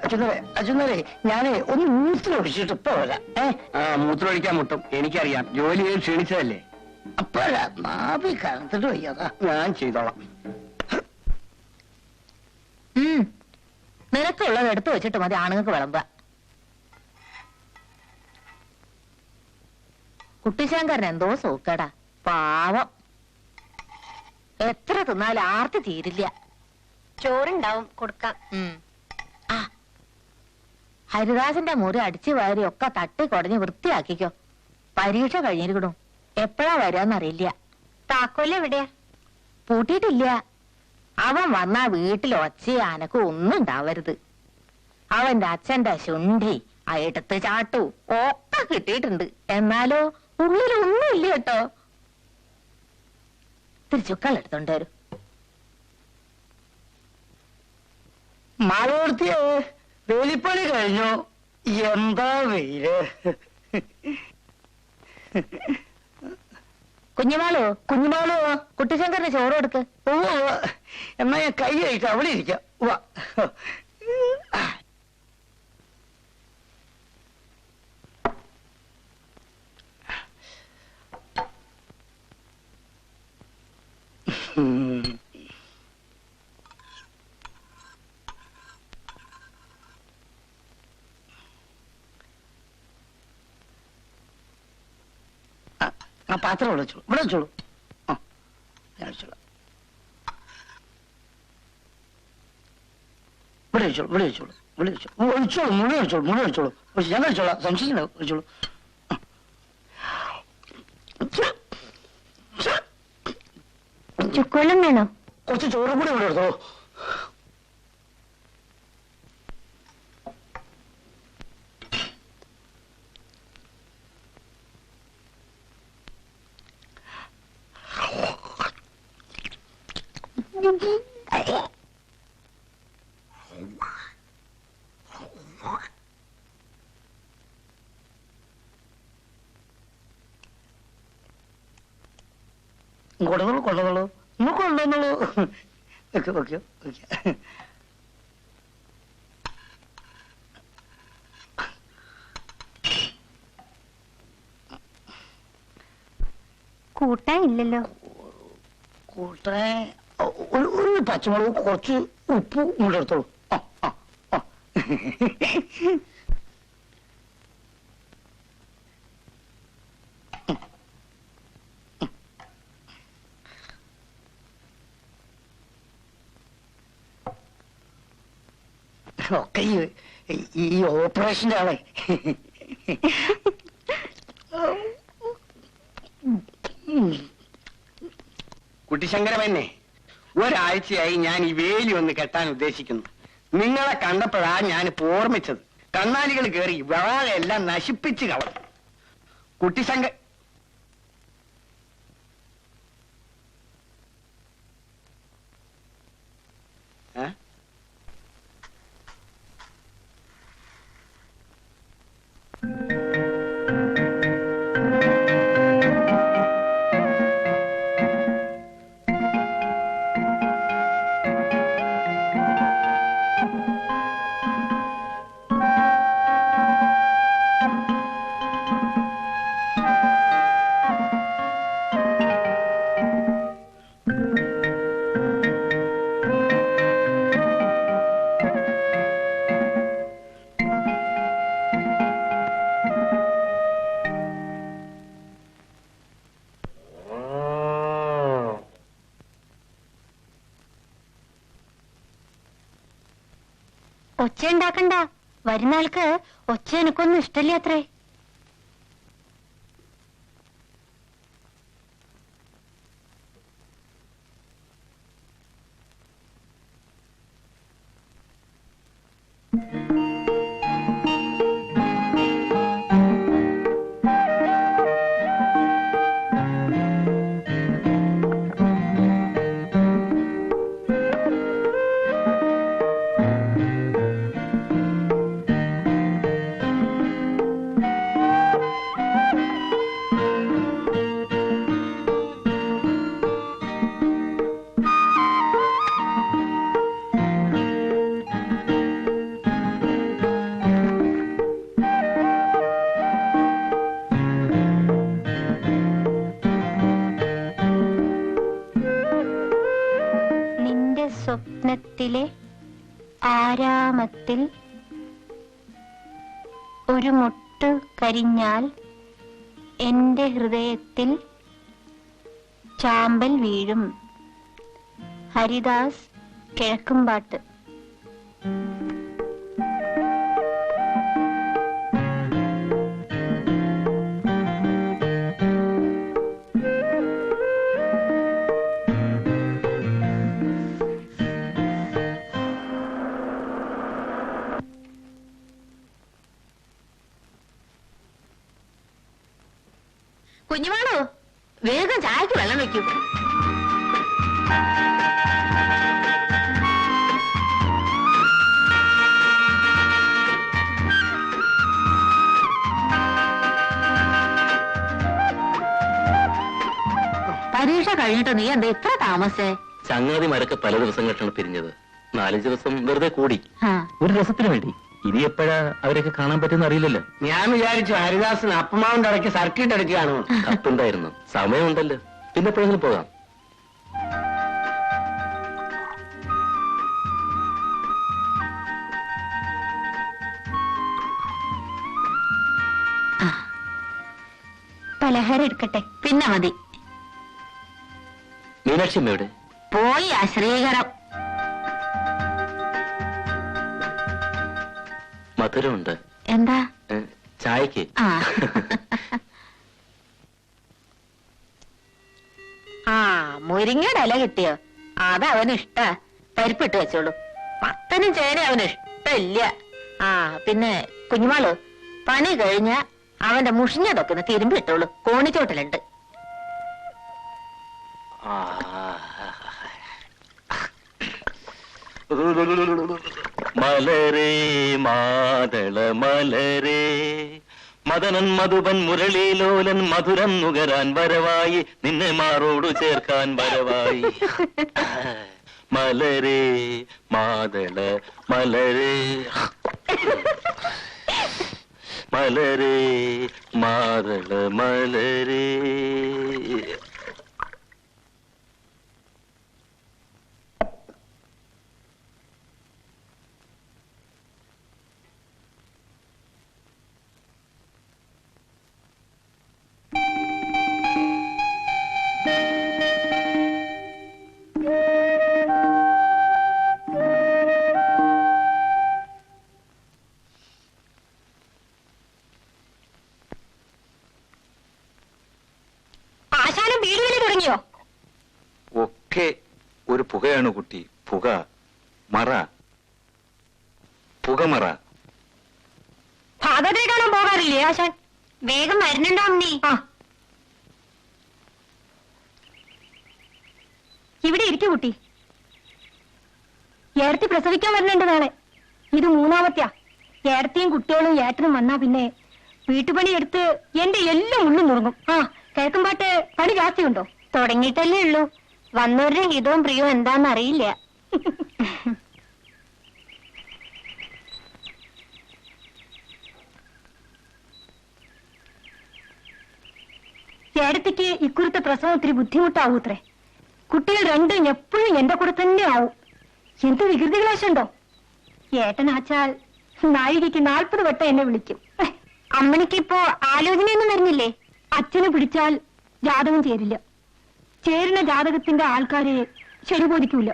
അച്ഛനേ ഞാനേ ഒന്ന് മൂത്രമൊഴിച്ചിട്ട് ഇപ്പൊ വരാം. മൂത്രമൊഴിക്കാൻ മുട്ടും, എനിക്കറിയാം. ജോലി ചെയ്ത് ക്ഷീണിച്ചതല്ലേ. അപ്പോഴാ നാഭി കനത്തിട്ട് വയ്യാതാ. ഞാൻ ചെയ്തോളാം. നിനക്കുള്ളത് എടുത്തു വെച്ചിട്ട് മതി ആണുങ്ങൾക്ക് വിളമ്പ. കുട്ടിശങ്കരൻ എന്തോ സൂക്കടാ, പാവം. എത്ര തിന്നാലും ആർത്തി തീരില്ല. ചോറുണ്ടാവും, കൊടുക്കാം. ഹരിദാസന്റെ മുറി അടിച്ചു വാരി ഒക്കെ തട്ടി കുടഞ്ഞ് വൃത്തിയാക്കിക്കോ. പരീക്ഷ കഴിഞ്ഞിരിക്കണു, എപ്പോഴാ വരാന്നറിയില്ല. താക്കോല് എവിടെയാ? പൂട്ടിയിട്ടില്ല. അവൻ വന്നാ വീട്ടിൽ ഒച്ചയും അനക്കും ഒന്നും ഉണ്ടാവരുത്. അവന്റെ അച്ഛന്റെ ശുണ്ഠി എടുത്ത് ചാട്ടു ഒക്കെ കിട്ടിയിട്ടുണ്ട്. എന്നാലോ ഉള്ളിലൊന്നും ഇല്ല കേട്ടോ. തിരിച്ചുക്കൾ എടുത്തോണ്ട് വരും. മാളൂർത്തിയെ വേലിപ്പണി കഴിഞ്ഞു. എന്താ വെയില്. കുഞ്ഞുമാളോ കുട്ടിശങ്കറിന് ചോറ് കൊടുക്ക്. എന്നാ ഞാൻ കൈ കഴിക്കാം, അവിടെ ഇരിക്കാം. പാത്രം വിളിച്ചോളൂ, ഇവിടെ വെച്ചോളൂ. ഞാൻ വെച്ചോളാം. ഇവിടെ വെച്ചോളൂ, ഇവിടെ വെച്ചോളൂ, ഇവിടെ വെച്ചോളൂ. ഒഴിച്ചോളൂ, മുഴുവൻ വെച്ചോളൂ, മുഴുവൻ വെച്ചോളൂ. ഞാൻ കഴിച്ചോളാം, സംശയിക്കണ്ട, വെച്ചോളൂ. ചുക്കുവെള്ളം വേണോ? കുറച്ച് ചോറും കൂടി ഇവിടെ എടുത്തോളൂ. കൊണ്ടുവന്നോളൂ, നമുക്ക് കൊണ്ടുവന്നോളൂ. Okay okay okay. കൂട്ടാൻ ഇല്ലല്ലോ. കൂട്ടാൻ ഒരു പച്ചമുളക്, കുറച്ച് ഉപ്പ് കൂടെ എടുത്തോളൂ. ഒക്കെ ഈ ഓപ്പറേഷന്റെ ആളെ. കുട്ടിശങ്കരമന്നെ, ഒരാഴ്ചയായി ഞാൻ ഈ വേലി ഒന്ന് കെട്ടാൻ ഉദ്ദേശിക്കുന്നു. നിങ്ങളെ കണ്ടപ്പോഴാ ഞാൻ ഓർമ്മിച്ചത്. കണ്ണാലികൾ കയറി വാഴയെല്ലാം നശിപ്പിച്ച് കളഞ്ഞു. കുട്ടിശങ്ക ഒച്ച ഉണ്ടാക്കണ്ട. വരുന്ന ആൾക്ക് ഒച്ച എനിക്കൊന്നും ഇഷ്ടല്ലേ അത്രേ. ഹൃദയത്തിലെ ആരാമത്തിൽ ഒരു മുട്ട് കരിഞ്ഞാൽ എന്റെ ഹൃദയത്തിൽ ചാമ്പൽ വീഴും. ഹരിദാസ്, കിഴക്കുംപാട്ട്. കുഞ്ഞുമാണോ, വേഗം ചായക്ക് വെള്ളം വെക്കൂ. പരീക്ഷ കഴിഞ്ഞിട്ട് നീ എന്താ ഇത്ര താമസേ? ചങ്ങാതിമാരൊക്കെ പല ദിവസം കേട്ടാണ് പിരിഞ്ഞത്. 4 ദിവസം വെറുതെ കൂടി, ആ, ഒരു രസത്തിന് വേണ്ടി. ഇനി എപ്പോഴാ അവരൊക്കെ കാണാൻ പറ്റുന്ന അറിയില്ലല്ലോ. ഞാൻ വിചാരിച്ചു ഹരിദാസിന് അപ്പമാവിന്റെ ഇടയ്ക്ക് സർക്കിട്ട് അടിക്കുകയാണോ. കത്തുണ്ടായിരുന്നു, സമയമുണ്ടല്ലോ, പിന്നെ എപ്പോഴെങ്കിലും പോകാം. പലഹാരം എടുക്കട്ടെ? പിന്നെ മതി. മീനാക്ഷി അമ്മയുടെ പോയി ശ്രീകരം. മധുരമുണ്ട്. എന്താ? ചായക്ക്. ആ ആ, മുരിങ്ങയുടെ ഇല കിട്ടിയോ? അത് അവന് ഇഷ്ട. പരിപ്പിട്ട് വെച്ചോളൂ. മത്തനും ചേന അവന് ഇഷ്ടമില്ല. ആ, പിന്നെ കുഞ്ഞുമാള് പണി കഴിഞ്ഞ അവന്റെ മുഷിഞ്ഞതൊക്കെ ഒന്ന് തിരുമ്പി ഇട്ടോളൂ. കോണിച്ചോട്ടിലുണ്ട്. മലരേ മാതള മലരേ, മദനൻ മധുപൻ മുരളീലോലൻ മധുരം നുകരാൻ വരവായി, നിന്നെ മാറോടു ചേർക്കാൻ വരവായി. മലരേ മാതള മലരേ, മലരേ മാതള മലരേ. ആശാനും വീട് വിളി തുടങ്ങിയോ? ഒക്കെ ഒരു പുകയാണ് കുട്ടി. പുക മറ, പുകമറ. ഭാഗവതരെ കാണാൻ പോകാറില്ലേ ആശാൻ? വേഗം വരുന്നുണ്ടോ നീ? ആ, ഇവിടെ ഇരിക്കു കുട്ടി. ഏടത്തി പ്രസവിക്കാൻ വരുന്നുണ്ട് നാളെ. ഇത് 3ാമത്തെയാ. ഏടത്തിയും കുട്ടികളും ഏട്ടനും വന്നാ പിന്നെ വീട്ടുപണി എടുത്ത് എന്റെ എല്ലാം ഉള്ളും നുറുങ്ങും. ആ, കേൾക്കുമ്പാട്ട് പണി ജാസ്തിയുണ്ടോ? തുടങ്ങിയിട്ടല്ലേ ഉള്ളൂ. വന്നവരുടെ ഹിതവും പ്രിയവും എന്താന്ന് അറിയില്ല. ഏടത്തിക്ക് ഇക്കുറത്തെ പ്രസവം ഒത്തിരി ബുദ്ധിമുട്ടാവൂത്രേ. കുട്ടികൾ രണ്ടും എപ്പോഴും എന്റെ കൂടെ തന്നെ ആവും. എന്ത് വികൃതി ക്ലേശുണ്ടോ? ഏട്ടനാച്ചാൽ നാഴികയ്ക്ക് 40 വട്ടം എന്നെ വിളിക്കും. അമ്മണിക്കിപ്പോ ആലോചനയൊന്നും വരുന്നില്ലേ? അച്ഛനെ പിടിച്ചാൽ ജാതകം ചേരില്ല. ചേരുന്ന ജാതകത്തിന്റെ ആൾക്കാരെ ശരി ബോധിക്കൂല.